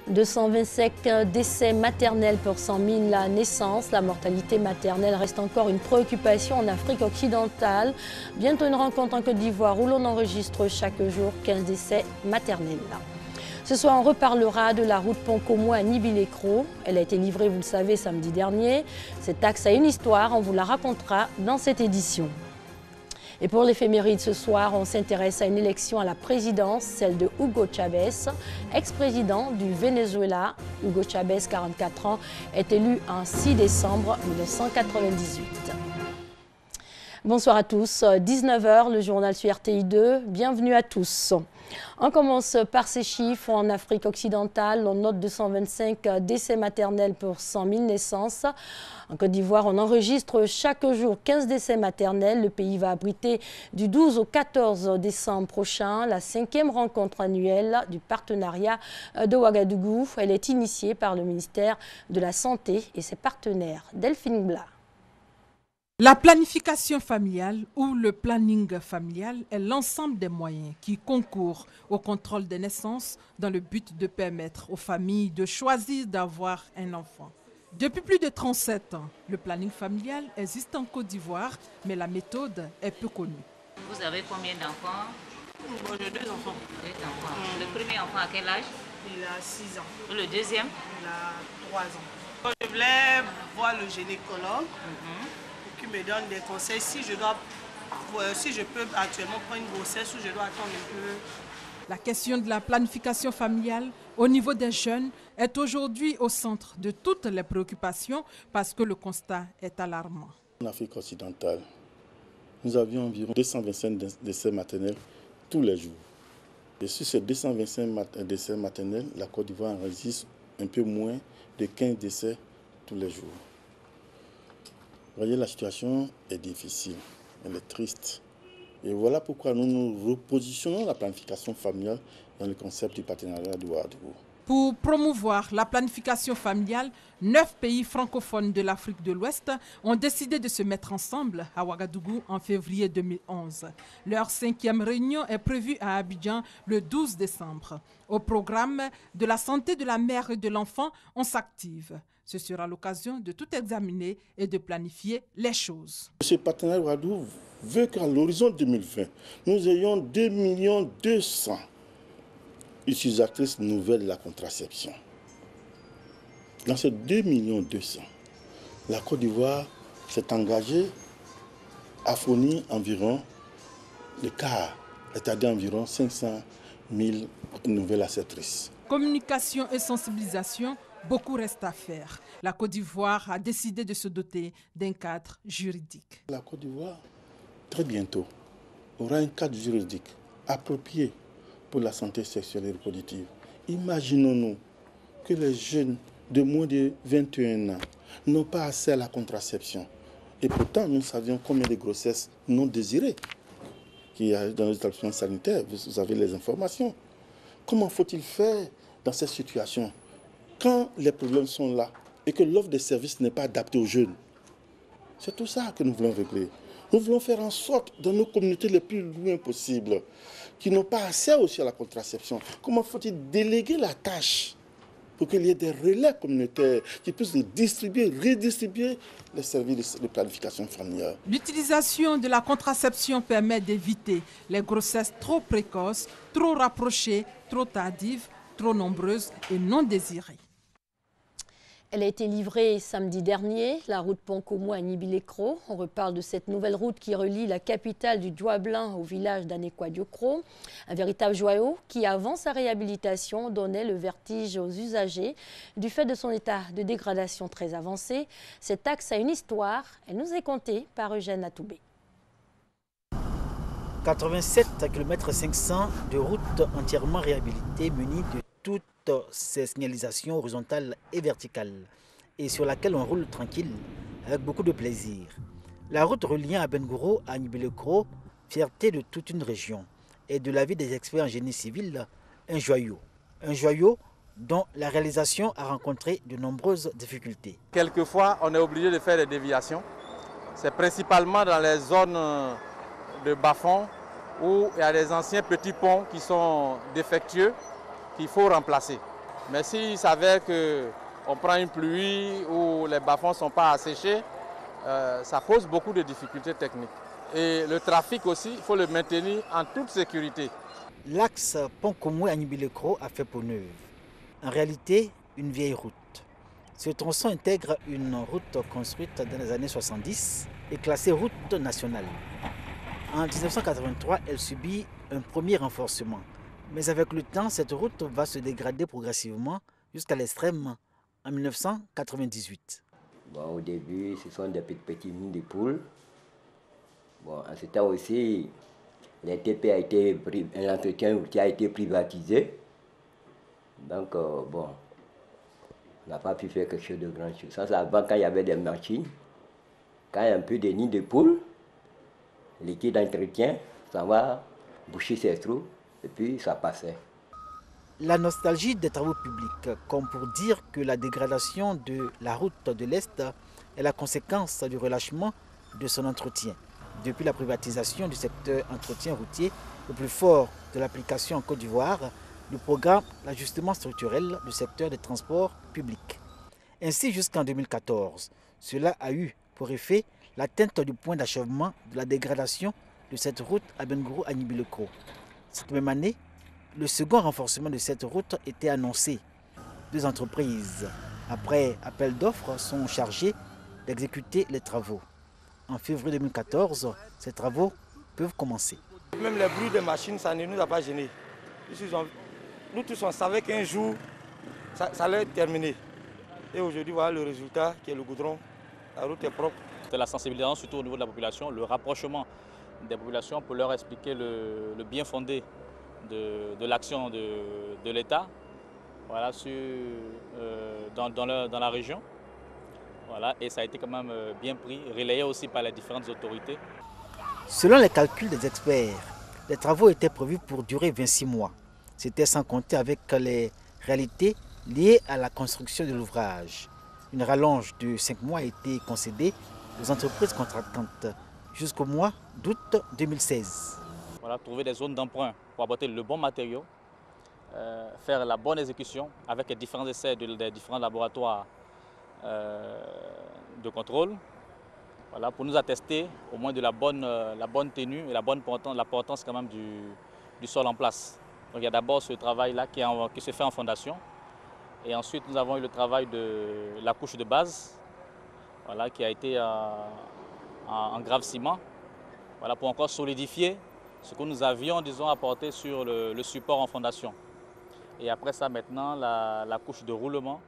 225 décès maternels pour 100 000 naissances. La mortalité maternelle reste encore une préoccupation en Afrique occidentale. Bientôt une rencontre en Côte d'Ivoire où l'on enregistre chaque jour 15 décès maternels. Ce soir, on reparlera de la route Pont-Como à Nibi-les-Cros. Elle a été livrée, vous le savez, samedi dernier. Cet axe a une histoire, on vous la racontera dans cette édition. Et pour l'éphéméride ce soir, on s'intéresse à une élection à la présidence, celle de Hugo Chavez, ex-président du Venezuela. Hugo Chavez, 44 ans, est élu en 6 décembre 1998. Bonsoir à tous, 19h, le journal sur RTI 2, bienvenue à tous. On commence par ces chiffres. En Afrique occidentale, on note 225 décès maternels pour 100 000 naissances. En Côte d'Ivoire, on enregistre chaque jour 15 décès maternels. Le pays va abriter du 12 au 14 décembre prochain la 5e rencontre annuelle du partenariat de Ouagadougou. Elle est initiée par le ministère de la Santé et ses partenaires. Delphine Blas. La planification familiale ou le planning familial est l'ensemble des moyens qui concourent au contrôle des naissances dans le but de permettre aux familles de choisir d'avoir un enfant. Depuis plus de 37 ans, le planning familial existe en Côte d'Ivoire, mais la méthode est peu connue. Vous avez combien d'enfants? J'ai 2 enfants. 2 enfants. Le premier enfant à quel âge? Il a 6 ans. Le deuxième? Il a 3 ans. Je voulais voir le gynécologue. Qui me donne des conseils si je peux actuellement prendre une grossesse ou je dois attendre un peu. La question de la planification familiale au niveau des jeunes est aujourd'hui au centre de toutes les préoccupations parce que le constat est alarmant. En Afrique occidentale, nous avions environ 225 décès maternels tous les jours. Et sur ces 225 décès maternels, la Côte d'Ivoire enregistre un peu moins de 15 décès tous les jours. Vous voyez, la situation est difficile, elle est triste. Et voilà pourquoi nous repositionnons la planification familiale dans le concept du partenariat de Ouagadougou. Pour promouvoir la planification familiale, 9 pays francophones de l'Afrique de l'Ouest ont décidé de se mettre ensemble à Ouagadougou en février 2011. Leur 5e réunion est prévue à Abidjan le 12 décembre. Au programme de la santé de la mère et de l'enfant, on s'active. Ce sera l'occasion de tout examiner et de planifier les choses. Ce partenariat Ouagadougou veut qu'à l'horizon 2020, nous ayons 2 200 000 utilisatrices nouvelles de la contraception. Dans ces 2 200 000, la Côte d'Ivoire s'est engagée à fournir environ le quart, c'est-à-dire environ 500 000 nouvelles acceptrices. Communication et sensibilisation, beaucoup reste à faire. La Côte d'Ivoire a décidé de se doter d'un cadre juridique. La Côte d'Ivoire, très bientôt, aura un cadre juridique approprié pour la santé sexuelle et reproductive. Imaginons-nous que les jeunes de moins de 21 ans n'ont pas accès à la contraception. Et pourtant, nous savions combien de grossesses non désirées qu'il y a dans les établissements sanitaires. Vous avez les informations. Comment faut-il faire dans cette situation quand les problèmes sont là et que l'offre de services n'est pas adaptée aux jeunes? C'est tout ça que nous voulons régler. Nous voulons faire en sorte, dans nos communautés les plus loin possibles, qui n'ont pas accès aussi à la contraception, comment faut-il déléguer la tâche pour qu'il y ait des relais communautaires qui puissent redistribuer les services de planification familiale. L'utilisation de la contraception permet d'éviter les grossesses trop précoces, trop rapprochées, trop tardives, trop nombreuses et non désirées. Elle a été livrée samedi dernier, la route Pont-Como à Nibi-les-Cros. On reparle de cette nouvelle route qui relie la capitale du Djoua-Blanc au village d'Anekwa-Diokro. Un véritable joyau qui, avant sa réhabilitation, donnait le vertige aux usagers du fait de son état de dégradation très avancé. Cet axe a une histoire. Elle nous est contée par Eugène Atoubé. 87 km 500 de route entièrement réhabilitée munie de toutes ces signalisations horizontales et verticales et sur laquelle on roule tranquille avec beaucoup de plaisir. La route reliant à Bengouro à Nibi-les-Cros, fierté de toute une région et de l'avis des experts en génie civil, un joyau. Un joyau dont la réalisation a rencontré de nombreuses difficultés. Quelquefois, on est obligé de faire des déviations. C'est principalement dans les zones de bas-fond où il y a des anciens petits ponts qui sont défectueux qu'il faut remplacer. Mais s'il s'avère qu'on prend une pluie ou les bas-fonds ne sont pas asséchés, ça pose beaucoup de difficultés techniques. Et le trafic aussi, il faut le maintenir en toute sécurité. L'axe Pont-Komoué-Agnibilekro a fait peau neuve. En réalité, une vieille route. Ce tronçon intègre une route construite dans les années 70 et classée route nationale. En 1983, elle subit un premier renforcement. Mais avec le temps, cette route va se dégrader progressivement jusqu'à l'extrême en 1998. Bon, au début, ce sont des petits nids de poules. Bon, en ce temps aussi, l'entretien routier a été privatisé. Donc, bon, on n'a pas pu faire quelque chose de grand chose. Ça, avant, quand il y avait des machines, quand il y a un peu de nids de poules, l'équipe d'entretien, ça va boucher ses trous et puis ça passait. La nostalgie des travaux publics, comme pour dire que la dégradation de la route de l'Est est la conséquence du relâchement de son entretien. Depuis la privatisation du secteur entretien routier, le plus fort de l'application en Côte d'Ivoire, du programme d'ajustement structurel du secteur des transports publics. Ainsi, jusqu'en 2014, cela a eu pour effet l'atteinte du point d'achèvement de la dégradation de cette route à Bengourou-Agnibilekro. Cette même année, le second renforcement de cette route était annoncé. 2 entreprises, après appel d'offres, sont chargées d'exécuter les travaux. En février 2014, ces travaux peuvent commencer. Même les bruits des machines, ça ne nous a pas gênés. Nous tous, on savait qu'un jour, ça allait terminer. Et aujourd'hui, voilà le résultat qui est le goudron. La route est propre. C'est la sensibilisation surtout au niveau de la population, le rapprochement des populations pour leur expliquer le bien fondé de l'action de l'État, voilà, dans la région. Voilà, et ça a été quand même bien pris, relayé aussi par les différentes autorités. Selon les calculs des experts, les travaux étaient prévus pour durer 26 mois. C'était sans compter avec les réalités liées à la construction de l'ouvrage. Une rallonge de 5 mois a été concédée aux entreprises contractantes jusqu'au mois d'août 2016. Voilà, trouver des zones d'emprunt pour apporter le bon matériau, faire la bonne exécution avec les différents essais des différents laboratoires de contrôle, voilà, pour nous attester au moins de la bonne tenue et l'importance quand même du sol en place. Donc il y a d'abord ce travail-là qui se fait en fondation, et ensuite nous avons eu le travail de la couche de base, voilà, qui a été en grave ciment, voilà, pour encore solidifier ce que nous avions, disons, apporté sur le support en fondation. Et après ça, maintenant, la couche de roulement,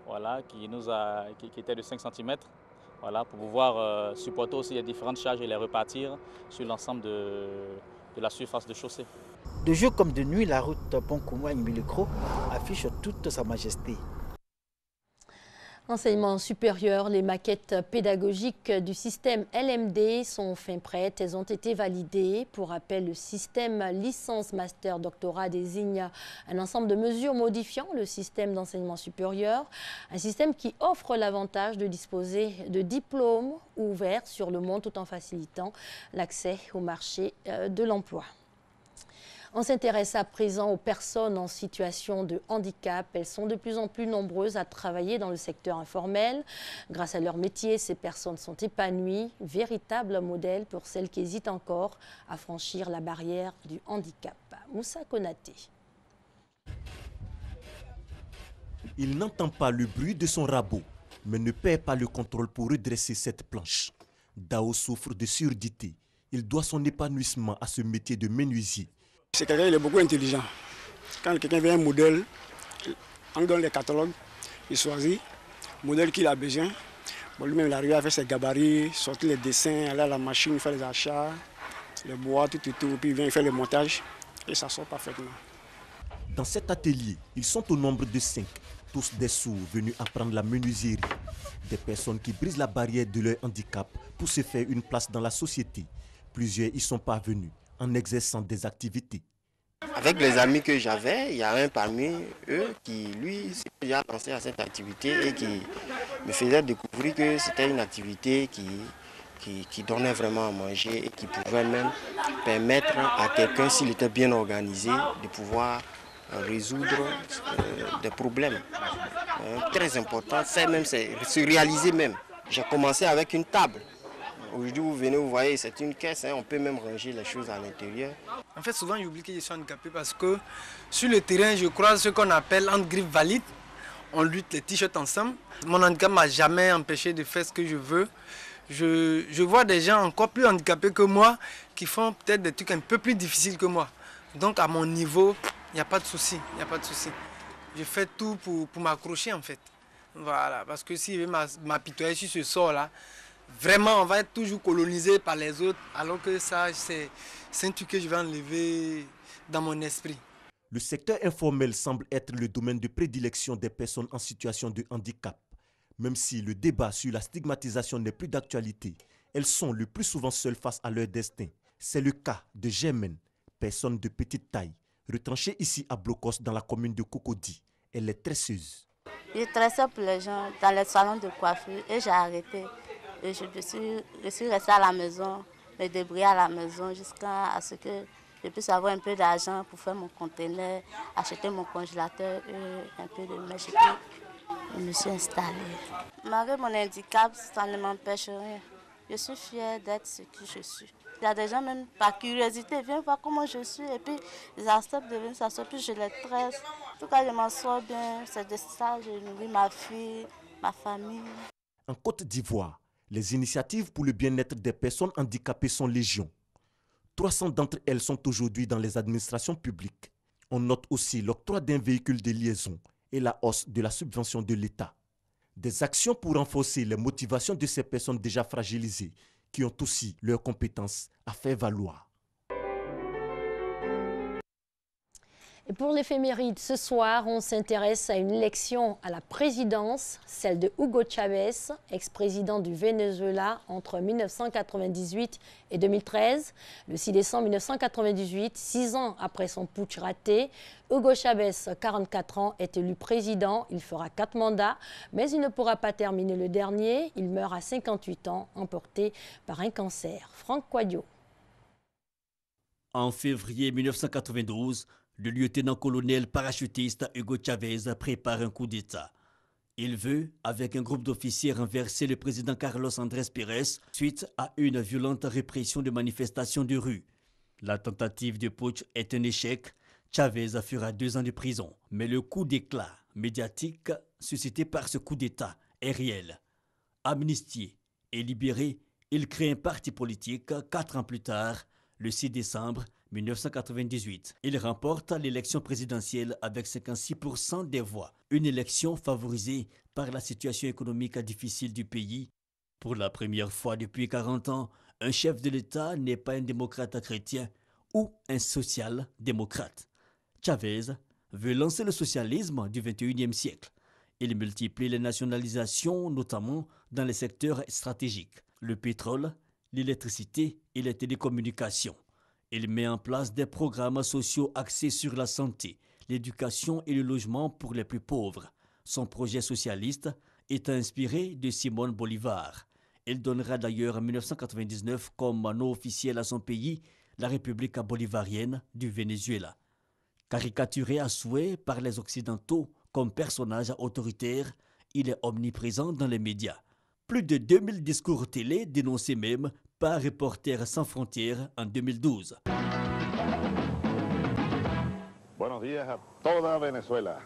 voilà, qui était de 5 cm, voilà, pour pouvoir supporter aussi les différentes charges et les repartir sur l'ensemble de la surface de chaussée. De jour comme de nuit, la route Pont-Komoué-Agnibilekro affiche toute sa majesté. Enseignement supérieur, les maquettes pédagogiques du système LMD sont enfin prêtes. Elles ont été validées. Pour rappel, le système licence, master, doctorat désigne un ensemble de mesures modifiant le système d'enseignement supérieur. Un système qui offre l'avantage de disposer de diplômes ouverts sur le monde tout en facilitant l'accès au marché de l'emploi. On s'intéresse à présent aux personnes en situation de handicap. Elles sont de plus en plus nombreuses à travailler dans le secteur informel. Grâce à leur métier, ces personnes sont épanouies, véritables modèles pour celles qui hésitent encore à franchir la barrière du handicap. Moussa Konaté. Il n'entend pas le bruit de son rabot, mais ne perd pas le contrôle pour redresser cette planche. Dao souffre de surdité. Il doit son épanouissement à ce métier de menuisier. C'est quelqu'un qui est beaucoup intelligent. Quand quelqu'un veut un modèle, on donne les catalogues, il choisit le modèle qu'il a besoin. Bon, lui-même, il arrive à faire ses gabarits, sortir les dessins, aller à la machine, faire les achats, les bois, tout, puis il vient faire le montage et ça sort parfaitement. Dans cet atelier, ils sont au nombre de 5, tous des sourds venus apprendre la menuiserie. Des personnes qui brisent la barrière de leur handicap pour se faire une place dans la société. Plusieurs y sont parvenus en exerçant des activités. Avec les amis que j'avais, il y a un parmi eux qui, lui, s'est déjà lancé à cette activité et qui me faisait découvrir que c'était une activité qui donnait vraiment à manger et qui pouvait même permettre à quelqu'un, s'il était bien organisé, de pouvoir résoudre des problèmes très importants, faire même se réaliser même. J'ai commencé avec une table. Aujourd'hui, vous venez, vous voyez, c'est une caisse, on peut même ranger les choses à l'intérieur. En fait, souvent, j'oublie que je suis handicapé parce que sur le terrain, je croise ce qu'on appelle hand-grip valide. On lutte les t-shirts ensemble. Mon handicap ne m'a jamais empêché de faire ce que je veux. Je vois des gens encore plus handicapés que moi qui font peut-être des trucs un peu plus difficiles que moi. Donc, à mon niveau, il n'y a pas de souci. Il n'y a pas de souci. Je fais tout pour m'accrocher, en fait. Voilà, parce que s'il veut m'apitoyer sur ce sort-là, vraiment, on va être toujours colonisé par les autres, alors que ça, c'est un truc que je vais enlever dans mon esprit. Le secteur informel semble être le domaine de prédilection des personnes en situation de handicap. Même si le débat sur la stigmatisation n'est plus d'actualité, elles sont le plus souvent seules face à leur destin. C'est le cas de Germaine, personne de petite taille, retranchée ici à Blocos dans la commune de Cocody. Elle est tresseuse. Je tressais pour les gens dans les salons de coiffure et j'ai arrêté. Et je suis restée à la maison, me débrouiller à la maison jusqu'à ce que je puisse avoir un peu d'argent pour faire mon conteneur, acheter mon congélateur et un peu de mèche. Je me suis installée. Malgré mon handicap, ça ne m'empêche rien. Je suis fière d'être ce que je suis. Il y a des gens, même par curiosité, viennent voir comment je suis et puis ils acceptent de venir s'asseoir, puis je les tresse. En tout cas, je m'en sors bien. C'est de ça que je nourris ma fille, ma famille. En Côte d'Ivoire, les initiatives pour le bien-être des personnes handicapées sont légion. 300 d'entre elles sont aujourd'hui dans les administrations publiques. On note aussi l'octroi d'un véhicule de liaison et la hausse de la subvention de l'État. Des actions pour renforcer les motivations de ces personnes déjà fragilisées qui ont aussi leurs compétences à faire valoir. Et pour l'éphéméride, ce soir, on s'intéresse à une élection à la présidence, celle de Hugo Chavez, ex-président du Venezuela entre 1998 et 2013. Le 6 décembre 1998, 6 ans après son putsch raté, Hugo Chavez, 44 ans, est élu président. Il fera 4 mandats, mais il ne pourra pas terminer le dernier. Il meurt à 58 ans, emporté par un cancer. Franck Quadio. En février 1992, le lieutenant-colonel parachutiste Hugo Chavez prépare un coup d'État. Il veut, avec un groupe d'officiers, renverser le président Carlos Andrés Pérez suite à une violente répression de manifestations de rue. La tentative de putsch est un échec. Chavez fera 2 ans de prison. Mais le coup d'éclat médiatique suscité par ce coup d'État est réel. Amnistié et libéré, il crée un parti politique 4 ans plus tard, le 6 décembre 1998. Il remporte l'élection présidentielle avec 56% des voix. Une élection favorisée par la situation économique difficile du pays. Pour la première fois depuis 40 ans, un chef de l'État n'est pas un démocrate chrétien ou un social-démocrate. Chavez veut lancer le socialisme du XXIe siècle. Il multiplie les nationalisations, notamment dans les secteurs stratégiques. Le pétrole, l'électricité et les télécommunications. Il met en place des programmes sociaux axés sur la santé, l'éducation et le logement pour les plus pauvres. Son projet socialiste est inspiré de Simón Bolívar. Il donnera d'ailleurs en 1999 comme nom officiel à son pays la République bolivarienne du Venezuela. Caricaturé à souhait par les Occidentaux comme personnage autoritaire, il est omniprésent dans les médias. Plus de 2000 discours télé dénoncés même par Reporters sans frontières en 2012. Buenos días a toda Venezuela.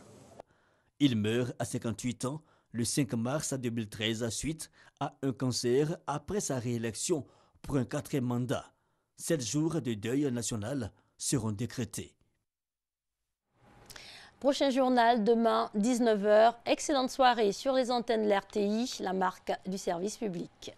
Il meurt à 58 ans le 5 mars 2013 suite à un cancer après sa réélection pour un 4e mandat. 7 jours de deuil national seront décrétés. Prochain journal, demain, 19h. Excellente soirée sur les antennes de l'RTI, la marque du service public.